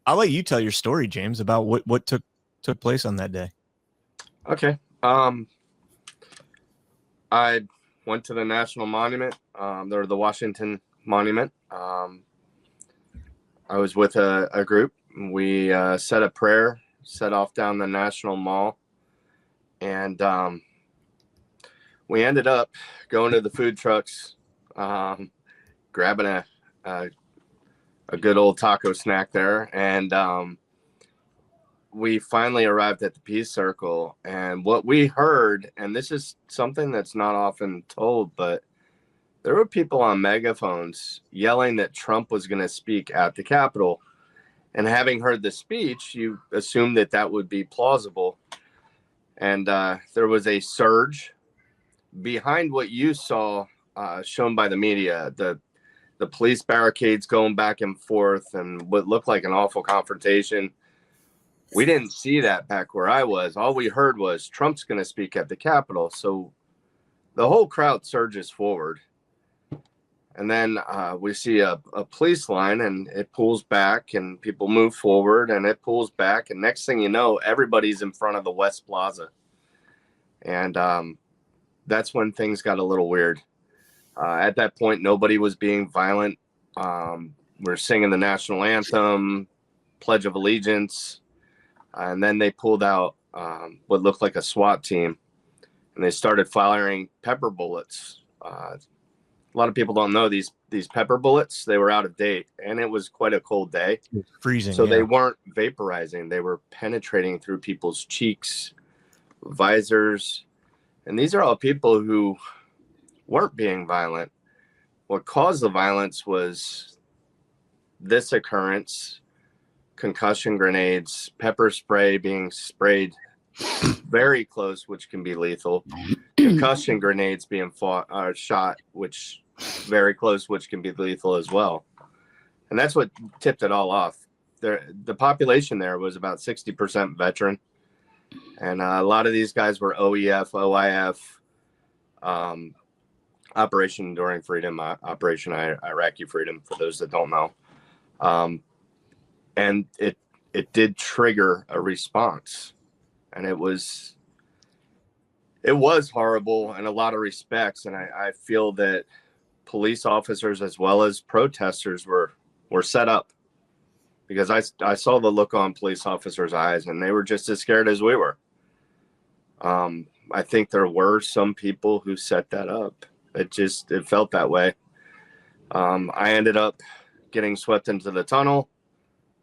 I'll let you tell your story, James, about what took place on that day. Okay. I went to the National Monument, or the Washington Monument. I was with a group. We said a prayer, set off down the National Mall, and we ended up going to the food trucks, grabbing a good old taco snack there, and we finally arrived at the Peace Circle. And what we heard, and this is something that's not often told, but there were people on megaphones yelling that Trump was going to speak at the Capitol. And having heard the speech, you assume that that would be plausible. And there was a surge behind what you saw shown by the media, the police barricades going back and forth and what looked like an awful confrontation. We didn't see that back where I was. All we heard was Trump's going to speak at the Capitol. So the whole crowd surges forward. And then we see a police line, and it pulls back, and people move forward, and it pulls back. And next thing you know, everybody's in front of the West Plaza. And that's when things got a little weird. At that point, nobody was being violent. We're singing the national anthem, Pledge of Allegiance. And then they pulled out what looked like a SWAT team, and they started firing pepper bullets. A lot of people don't know these pepper bullets. They were out of date, and it was quite a cold day. Freezing. So they weren't vaporizing. They were penetrating through people's cheeks, visors. And these are all people who weren't being violent. What caused the violence was this occurrence: concussion grenades, pepper spray being sprayed very close, which can be lethal. Concussion grenades being shot, which very close, which can be lethal as well. And that's what tipped it all off. The population there was about 60% veteran. And a lot of these guys were OEF, OIF, Operation Enduring Freedom, Operation Iraqi Freedom, for those that don't know. And it did trigger a response, and it was horrible in a lot of respects. And I feel that police officers as well as protesters were set up, because I saw the look on police officers' eyes, and they were just as scared as we were. I think there were some people who set that up. It felt that way. I ended up getting swept into the tunnel.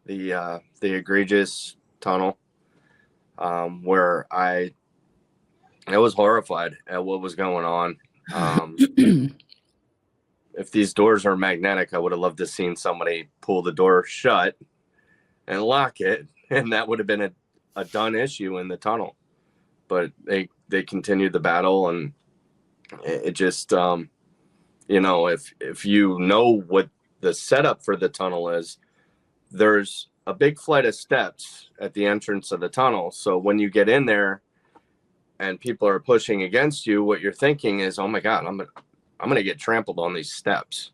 The egregious tunnel, where I was horrified at what was going on. If these doors are magnetic, I would have loved to seen somebody pull the door shut and lock it, and that would have been a done issue in the tunnel. But they continued the battle, and it just if you know what the setup for the tunnel is, there's a big flight of steps at the entrance of the tunnel. So when you get in there and people are pushing against you, what you're thinking is, oh my God, I'm going to get trampled on these steps.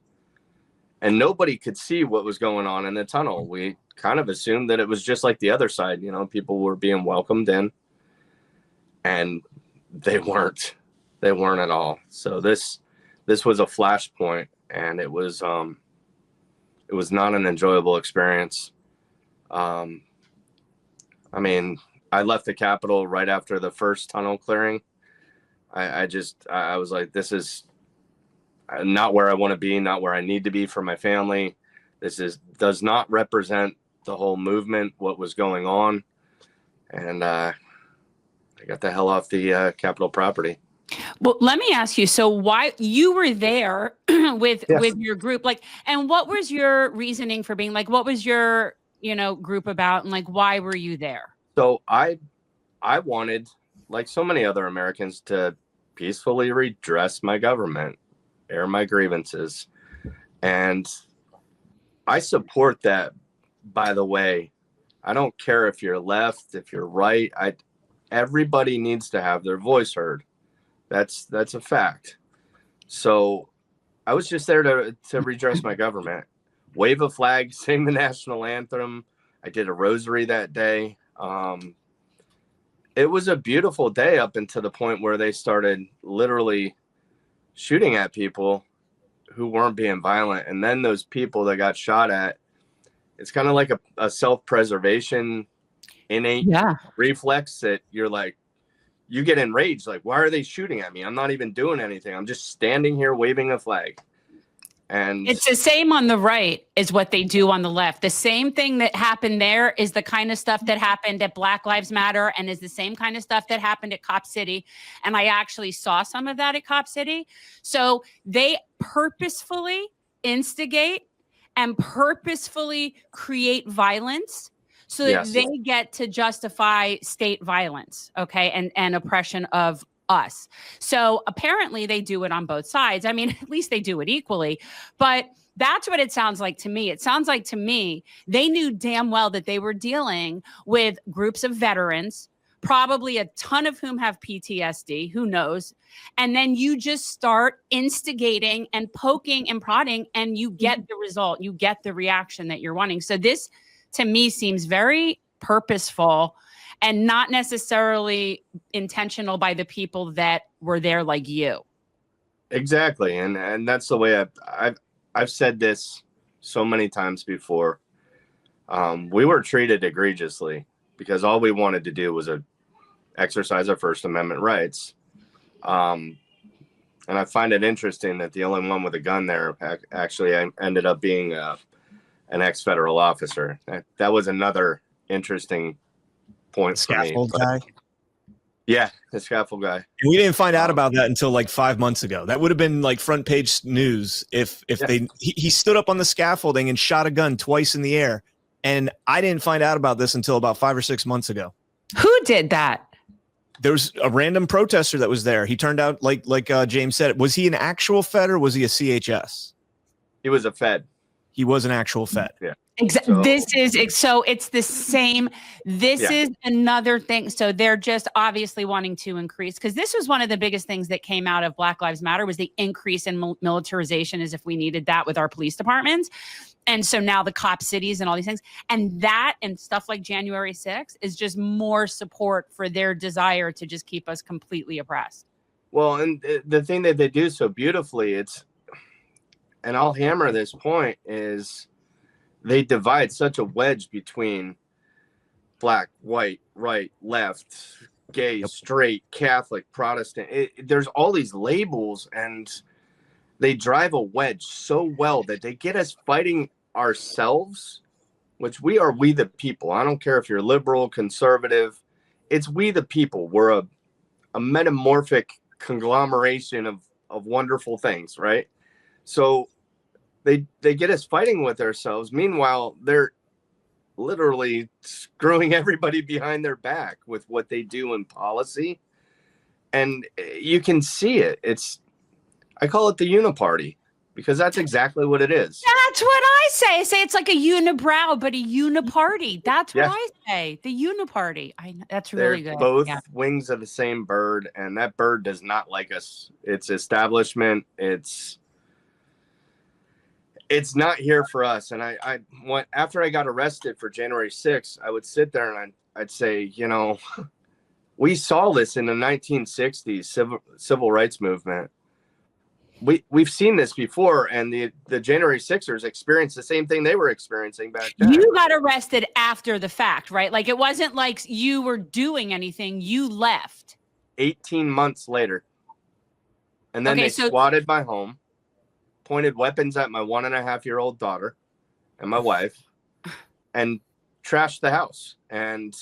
And nobody could see what was going on in the tunnel. We kind of assumed that it was just like the other side. People were being welcomed in, and they weren't at all. So this was a flashpoint, and it was not an enjoyable experience. I left the Capitol right after the first tunnel clearing. I was like, this is not where I want to be, not where I need to be for my family. Does not represent the whole movement, what was going on. And I got the hell off the Capitol property. Well, let me ask you, so why you were there with your group, and what was your reasoning for being, what was your, group about, and why were you there? So I wanted, like so many other Americans, to peacefully redress my government, air my grievances. And I support that, by the way. I don't care if you're left, if you're right. Everybody needs to have their voice heard. That's a fact. So I was just there to redress my government, wave a flag, sing the national anthem, I did a rosary that day. It was a beautiful day up until the point where they started literally shooting at people who weren't being violent. And then those people that got shot at, it's kind of like a self-preservation innate reflex that you're like, you get enraged. Like, why are they shooting at me? I'm not even doing anything. I'm just standing here waving a flag. And it's the same on the right as what they do on the left. The same thing that happened there is the kind of stuff that happened at Black Lives Matter and is the same kind of stuff that happened at Cop City. And I actually saw some of that at Cop City. So they purposefully instigate and purposefully create violence so that they get to justify state violence, okay, and oppression of us. So apparently they do it on both sides. I mean, at least they do it equally, but that's what it sounds like to me. It sounds like to me, they knew damn well that they were dealing with groups of veterans, probably a ton of whom have PTSD, who knows? And then you just start instigating and poking and prodding and you get the result, you get the reaction that you're wanting. So this to me seems very purposeful and not necessarily intentional by the people that were there like you. Exactly. And that's the way I've said this so many times before. We were treated egregiously because all we wanted to do was exercise our First Amendment rights. And I find it interesting that the only one with a gun there actually ended up being an ex-federal officer. That was another interesting point for me. Scaffold guy. Yeah, the scaffold guy. And we didn't find out about that until like 5 months ago. That would have been like front page news if he stood up on the scaffolding and shot a gun twice in the air. And I didn't find out about this until about 5 or 6 months ago. Who did that? There was a random protester that was there. He turned out like James said. Was he an actual Fed or was he a CHS? He was a Fed. He was an actual Fed. Yeah. Exactly. So it's the same. This is another thing. So they're just obviously wanting to increase, because this was one of the biggest things that came out of Black Lives Matter was the increase in militarization, as if we needed that with our police departments. And so now the cop cities and all these things, and that and stuff like January 6th is just more support for their desire to just keep us completely oppressed. Well, and the thing that they do so beautifully, and I'll hammer this point, is they divide such a wedge between black, white, right, left, gay, straight, Catholic, Protestant. There's all these labels, and they drive a wedge so well that they get us fighting ourselves, which we the people. I don't care if you're liberal, conservative. It's we the people. We're a metamorphic conglomeration of wonderful things, right? So they get us fighting with ourselves. Meanwhile, they're literally screwing everybody behind their back with what they do in policy. And you can see it. I call it the Uni Party, because that's exactly what it is. That's what I say. I say it's like a unibrow, but a Uni Party. That's what I say. The Uni Party. That's really They're good. Both wings of the same bird, and that bird does not like us. It's establishment. It's not here for us. And after I got arrested for January 6th, I would sit there and I'd say, we saw this in the 1960s civil rights movement. We've seen this before, and the January 6ers experienced the same thing they were experiencing back then. You got arrested after the fact, right? Like, it wasn't like you were doing anything. You left. 18 months later. And then they squatted my home, pointed weapons at my 1.5-year-old daughter and my wife, and trashed the house. And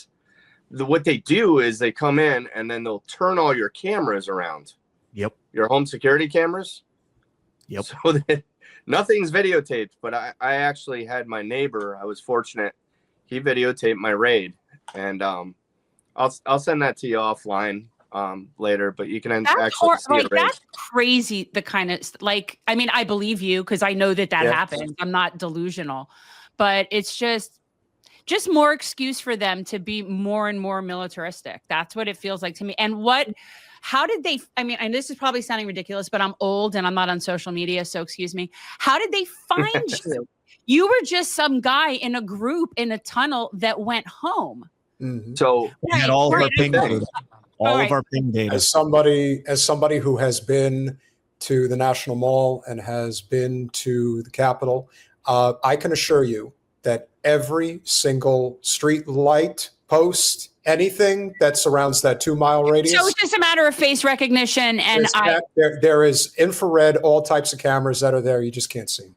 what they do is they come in and then they'll turn all your cameras around. Yep. Your home security cameras. Yep. So that nothing's videotaped, but I actually had my neighbor. I was fortunate. He videotaped my raid, and I'll send that to you offline later, but you can actually see it. That's crazy. The kind of I believe you, because I know that happens. I'm not delusional, but it's just more excuse for them to be more and more militaristic. That's what it feels like to me. And how did they, and this is probably sounding ridiculous, but I'm old and I'm not on social media, so excuse me. How did they find you? You were just some guy in a group in a tunnel that went home. Mm-hmm. So we had all of our ping data. All of our ping data. As somebody who has been to the National Mall and has been to the Capitol, I can assure you that every single street light, post, anything that surrounds that 2-mile radius. So it's just a matter of face recognition, and there is infrared, all types of cameras that are there. You just can't see them.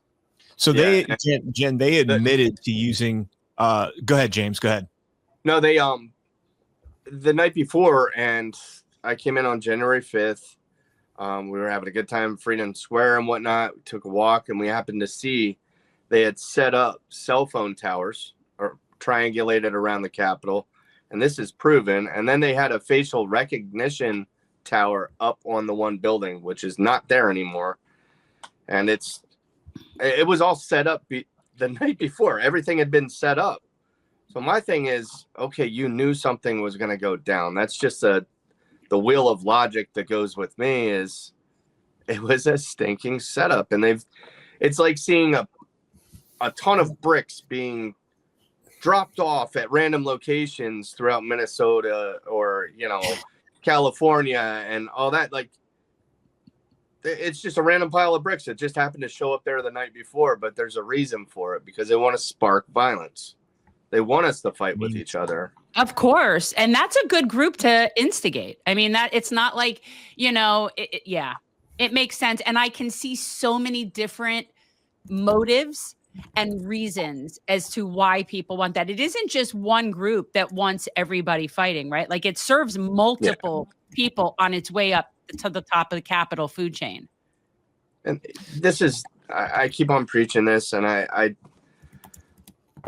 So they admitted to using. Go ahead, James. Go ahead. No, they the night before, and I came in on January 5th. We were having a good time, Freedom Square and whatnot. We took a walk, and we happened to see they had set up cell phone towers or triangulated around the Capitol, and this is proven. And then they had a facial recognition tower up on the one building, which is not there anymore. And it was all set up the night before. Everything had been set up. So my thing is, okay, you knew something was going to go down. That's just the wheel of logic that goes with me is it was a stinking setup. And it's like seeing a ton of bricks being dropped off at random locations throughout Minnesota or, California and all that. Like, it's just a random pile of bricks that just happened to show up there the night before, but there's a reason for it because they want to spark violence. They want us to fight with each other. Of course. And that's a good group to instigate. I mean, that it's not like, it makes sense. And I can see so many different motives and reasons as to why people want that. It isn't just one group that wants everybody fighting, right? Like it serves multiple people on its way up to the top of the Capitol food chain. And this is, I keep on preaching this, and I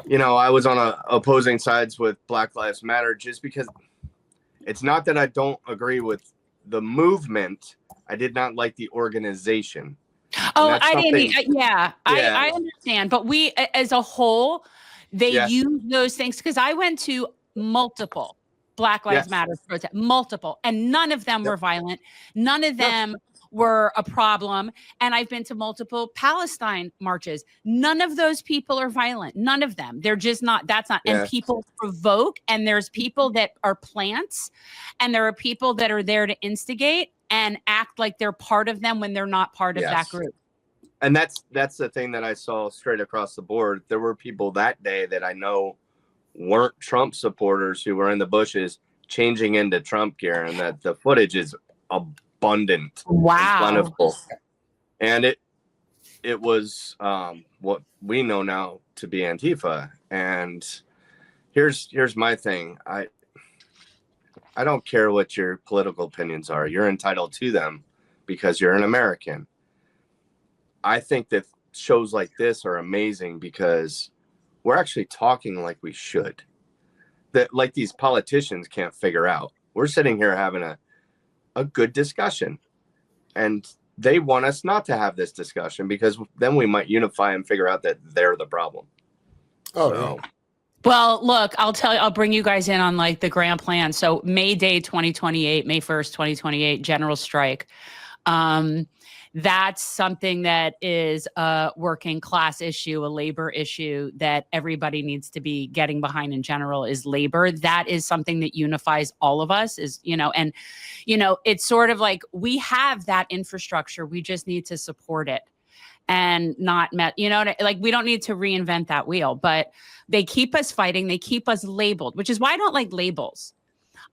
was on opposing sides with Black Lives Matter just because it's not that I don't agree with the movement. I did not like the organization. Oh, I didn't. I understand. But we, as a whole, they use those things because I went to multiple Black Lives Matter protests, multiple, and none of them were violent. None of them were a problem. And I've been to multiple Palestine marches. None of those people are violent. None of them. They're just not, and people provoke, and there's people that are plants, and there are people that are there to instigate and act like they're part of them when they're not part of that group. And that's the thing that I saw straight across the board. There were people that day that I know weren't Trump supporters who were in the bushes changing into Trump gear, and that the footage is abundant. Wow. Plentiful. And it was what we know now to be Antifa. And here's my thing. I don't care what your political opinions are. You're entitled to them because you're an American. I think that shows like this are amazing because we're actually talking like we should. That like these politicians can't figure out. We're sitting here having a good discussion, and they want us not to have this discussion because then we might unify and figure out that they're the problem. Well, look, I'll bring you guys in on like the grand plan. So May 1st, 2028, general strike. That's something that is a working class issue, a labor issue that everybody needs to be getting behind in general is labor. That is something that unifies all of us it's sort of like we have that infrastructure. We just need to support it and not we don't need to reinvent that wheel, but they keep us fighting. They keep us labeled, which is why I don't like labels.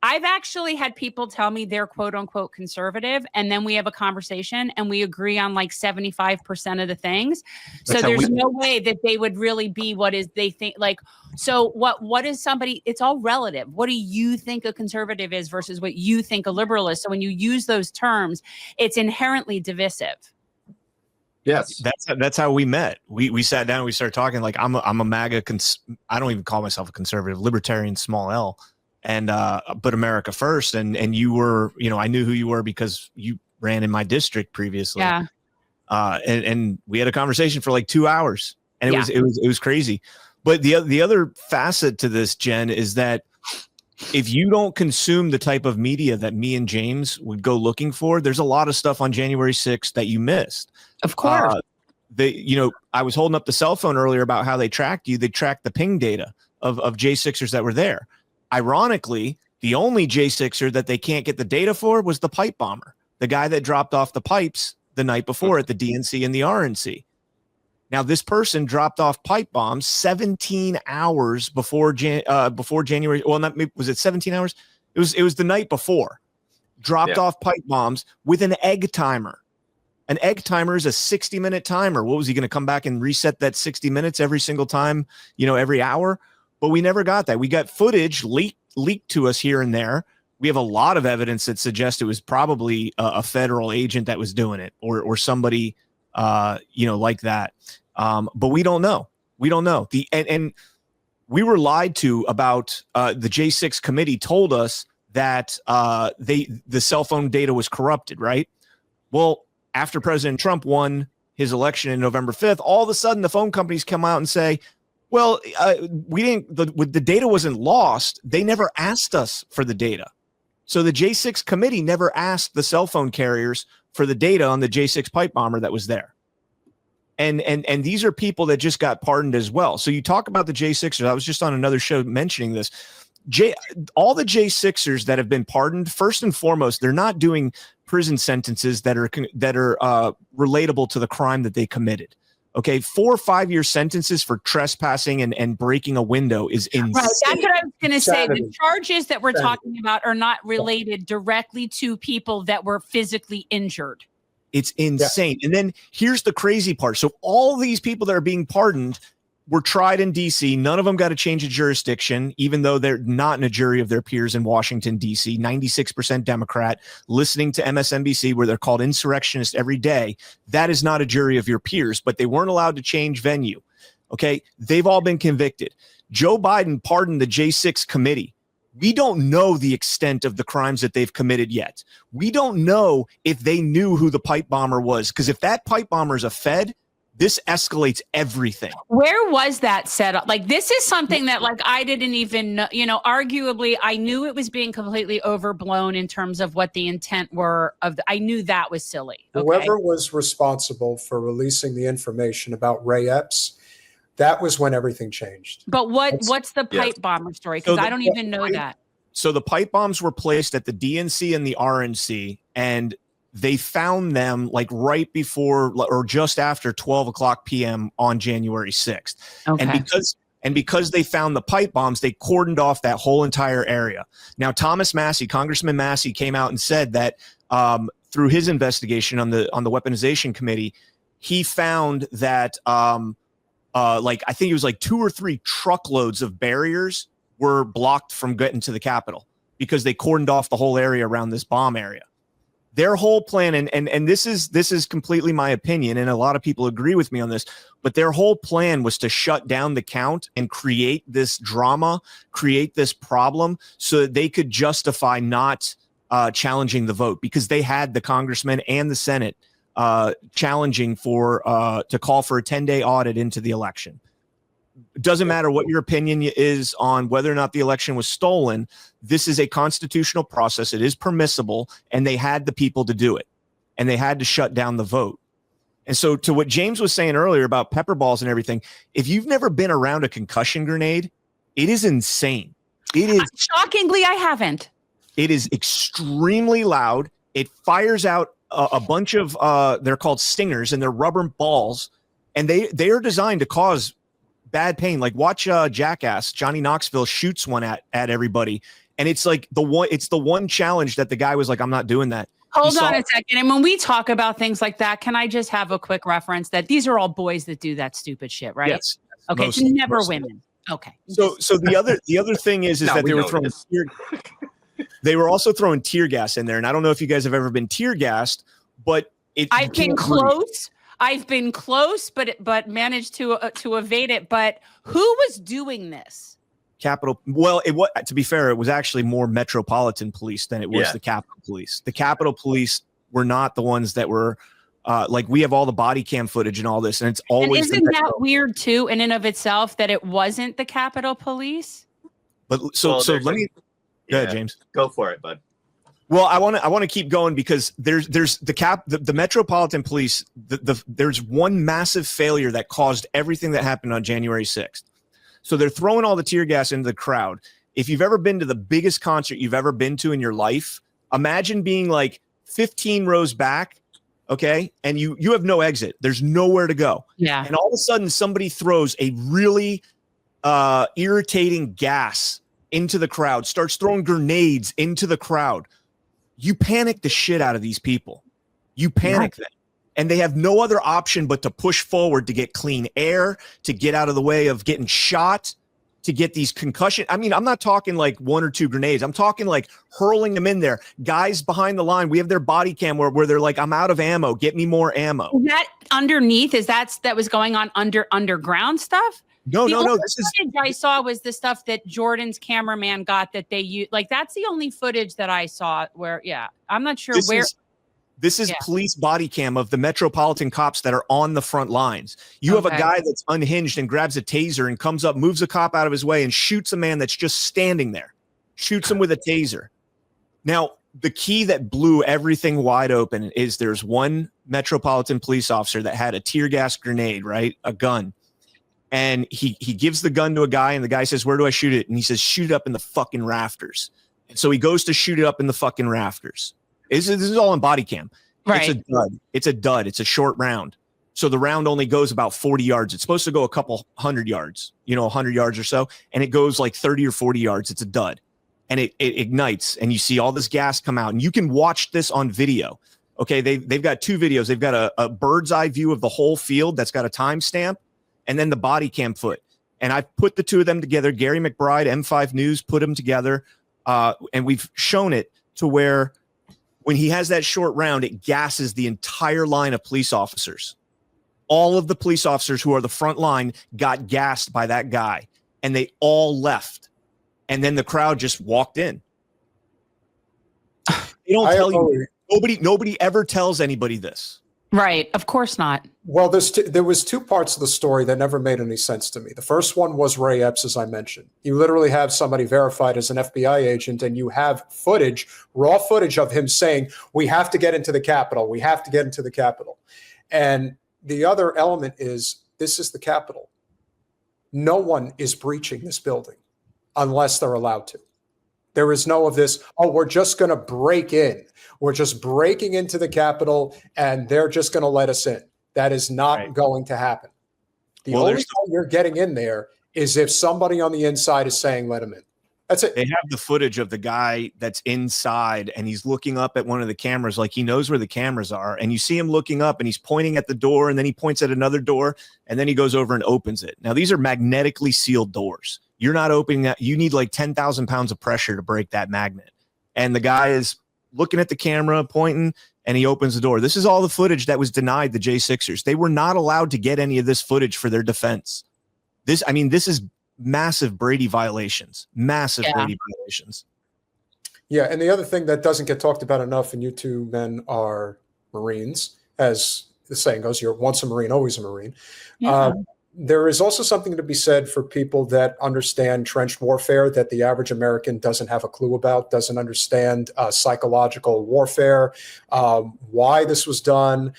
I've actually had people tell me they're quote unquote conservative, and then we have a conversation and we agree on like 75% of the things. So there's no way that they would really be what is they think like. So what is somebody? It's all relative. What do you think a conservative is versus what you think a liberal is? So when you use those terms, it's inherently divisive. Yes, that's how we met. We sat down, we started talking. Like I'm a MAGA. I don't even call myself a conservative, libertarian, small L. And but America first, and you were, I knew who you were because you ran in my district previously. Yeah. And we had a conversation for like 2 hours, and it was crazy. But the other facet to this, Jen, is that if you don't consume the type of media that me and James would go looking for, there's a lot of stuff on January 6th that you missed. Of course. I was holding up the cell phone earlier about how they tracked you. They tracked the ping data of J6ers that were there. Ironically, the only J6er that they can't get the data for was the pipe bomber, the guy that dropped off the pipes the night before at the DNC and the RNC. Now, this person dropped off pipe bombs 17 hours before January. Well, was it 17 hours? It was the night before. Dropped off pipe bombs with an egg timer. An egg timer is a 60-minute timer. What was he going to come back and reset that 60 minutes every single time, every hour? But we never got that. We got footage leaked to us here and there. We have a lot of evidence that suggests it was probably a federal agent that was doing it, or somebody, like that. But we don't know. We don't know. And we were lied to about the J6 committee told us that the cell phone data was corrupted, right? Well, after President Trump won his election in November 5th, all of a sudden the phone companies come out and say, well, the data wasn't lost. They never asked us for the data. So the J6 committee never asked the cell phone carriers for the data on the J6 pipe bomber that was there. And these are people that just got pardoned as well. So you talk about the J6ers. I was just on another show mentioning this. All the J6ers that have been pardoned, first and foremost, they're not doing prison sentences that are relatable to the crime that they committed. Okay, 4 or 5 year sentences for trespassing and breaking a window is insane. Right, that's what I was going to say. The charges that we're talking about are not related directly to people that were physically injured. It's insane. Yeah. And then here's the crazy part. So all these people that are being pardoned were tried in D.C. None of them got a change of jurisdiction, even though they're not in a jury of their peers in Washington, D.C. 96% Democrat, listening to MSNBC where they're called insurrectionists every day. That is not a jury of your peers, but they weren't allowed to change venue. Okay, they've all been convicted. Joe Biden pardoned the J6 committee. We don't know the extent of the crimes that they've committed yet. We don't know if they knew who the pipe bomber was, because if that pipe bomber is a Fed, this escalates everything. Where was that set up? Like, this is something that, like, I didn't even know, arguably I knew it was being completely overblown in terms of what the intent were I knew that was silly. Okay? Whoever was responsible for releasing the information about Ray Epps, that was when everything changed. But what's the pipe bomber story? Because I don't even know that. So the pipe bombs were placed at the DNC and the RNC, and they found them like right before or just after 12 o'clock p.m. on January 6th. Okay. And because they found the pipe bombs, they cordoned off that whole entire area. Now, Congressman Massie came out and said that through his investigation on the weaponization committee, he found that I think it was like 2 or 3 truckloads of barriers were blocked from getting to the Capitol because they cordoned off the whole area around this bomb area. Their whole plan, and this is completely my opinion, and a lot of people agree with me on this, but their whole plan was to shut down the count and create this drama, create this problem so that they could justify not challenging the vote, because they had the congressman and the Senate challenging to call for a 10-day audit into the election. It doesn't matter what your opinion is on whether or not the election was stolen. This is a constitutional process. It is permissible, and they had the people to do it, and they had to shut down the vote. And so to what James was saying earlier about pepper balls and everything, if you've never been around a concussion grenade, it is insane. It is shockingly, I haven't. It is extremely loud. It fires out a bunch of they're called stingers, and they're rubber balls, and they are designed to cause bad pain. Like, watch Jackass. Johnny Knoxville shoots one at everybody, and it's like the one challenge that the guy was like, I'm not doing that. Hold on a second. And when we talk about things like that, can I just have a quick reference that these are all boys that do that stupid shit, right? Yes. Okay, it's never women. Okay. So the other thing is that they were throwing they were also throwing tear gas in there, and I don't know if you guys have ever been tear gassed, but I've been close. I've been close, but managed to evade it. But who was doing this? Capitol. Well, to be fair, it was actually more Metropolitan Police than it was the Capitol Police. The Capitol Police were not the ones that were like, we have all the body cam footage and all this, and it's always. And isn't that weird too, in and of itself, that it wasn't the Capitol Police? But so let me. Go ahead, James. Go for it, bud. Well, I want to keep going because there's the Metropolitan Police. There's one massive failure that caused everything that happened on January 6th. So they're throwing all the tear gas into the crowd. If you've ever been to the biggest concert you've ever been to in your life, imagine being like 15 rows back, okay, and you have no exit. There's nowhere to go. Yeah. And all of a sudden, somebody throws a really irritating gas into the crowd, starts throwing grenades into the crowd. You panic the shit out of these people. You panic them. And they have no other option but to push forward to get clean air, to get out of the way of getting shot, to get these concussion. I mean, I'm not talking like 1 or 2 grenades. I'm talking like hurling them in there. Guys behind the line, we have their body cam where they're like, I'm out of ammo. Get me more ammo. Is that underneath? That was going on underground stuff? No. This footage I saw was the stuff that Jordan's cameraman got that they used. Like, that's the only footage that I saw where, I'm not sure where. This is police body cam of the Metropolitan cops that are on the front lines. You have a guy that's unhinged and grabs a taser and comes up, moves a cop out of his way and shoots a man that's just standing there, shoots him with a taser. Now, the key that blew everything wide open is there's one Metropolitan police officer that had a tear gas grenade, right? A gun. And he gives the gun to a guy and the guy says, where do I shoot it? And he says, shoot it up in the fucking rafters. And so he goes to shoot it up in the fucking rafters. This is all on body cam. Right. It's a dud. It's a short round. So the round only goes about 40 yards. It's supposed to go a couple 100 yards, 100 yards or so. And it goes like 30 or 40 yards. It's a dud. And it ignites and you see all this gas come out and you can watch this on video. Okay. They've got 2 videos. They've got a bird's eye view of the whole field that's got a timestamp and then the body cam foot. And I put the 2 of them together. Gary McBride, M5 News, put them together. And we've shown it to where when he has that short round, it gasses the entire line of police officers. All of the police officers who are the front line got gassed by that guy, and they all left. And then the crowd just walked in. They don't tell you. Nobody ever tells anybody this. Right. Of course not. Well, there was 2 parts of the story that never made any sense to me. The first one was Ray Epps, as I mentioned. You literally have somebody verified as an FBI agent, and you have footage, raw footage of him saying, we have to get into the Capitol. We have to get into the Capitol. And the other element is, this is the Capitol. No one is breaching this building unless they're allowed to. There is no of this, we're just going to break in. We're just breaking into the Capitol and they're just going to let us in. That is not going to happen. The only time you're getting in there is if somebody on the inside is saying, let him in. That's it. They have the footage of the guy that's inside and he's looking up at one of the cameras like he knows where the cameras are. And you see him looking up and he's pointing at the door and then he points at another door and then he goes over and opens it. Now, these are magnetically sealed doors. You're not opening that. You need like 10,000 pounds of pressure to break that magnet. And the guy is looking at the camera, pointing, and he opens the door. This is all the footage that was denied the J6ers. They were not allowed to get any of this footage for their defense. This is massive Brady violations, Brady violations. Yeah. And the other thing that doesn't get talked about enough, and you 2 men are Marines, as the saying goes, you're once a Marine, always a Marine. Yeah. There is also something to be said for people that understand trench warfare that the average American doesn't have a clue about, doesn't understand psychological warfare, why this was done.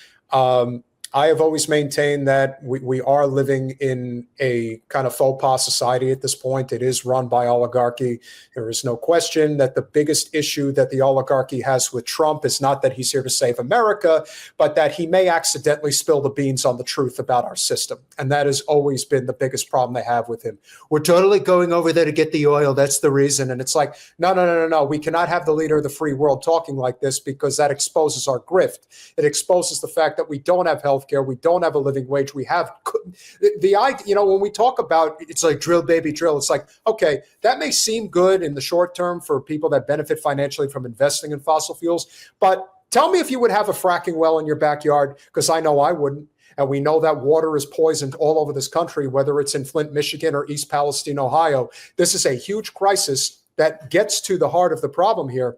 I have always maintained that we are living in a kind of faux pas society at this point. It is run by oligarchy. There is no question that the biggest issue that the oligarchy has with Trump is not that he's here to save America, but that he may accidentally spill the beans on the truth about our system. And that has always been the biggest problem they have with him. We're totally going over there to get the oil. That's the reason. And it's like, no. We cannot have the leader of the free world talking like this because that exposes our grift. It exposes the fact that we don't have health care. We don't have a living wage. We have the idea, when we talk about it's like drill, baby, drill, it's like, okay, that may seem good in the short term for people that benefit financially from investing in fossil fuels. But tell me if you would have a fracking well in your backyard, because I know I wouldn't. And we know that water is poisoned all over this country, whether it's in Flint, Michigan or East Palestine, Ohio. This is a huge crisis that gets to the heart of the problem here.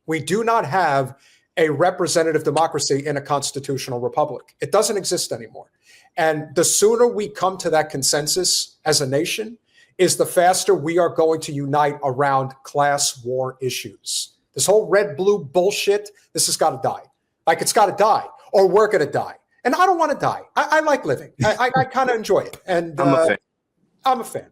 We do not have a representative democracy in a constitutional republic. It doesn't exist anymore. And the sooner we come to that consensus as a nation is the faster we are going to unite around class war issues. This whole red blue bullshit. This has got to die. Like it's got to die, or we're going to die. And I don't want to die. I like living. I kind of enjoy it, and I'm a fan. I'm a fan.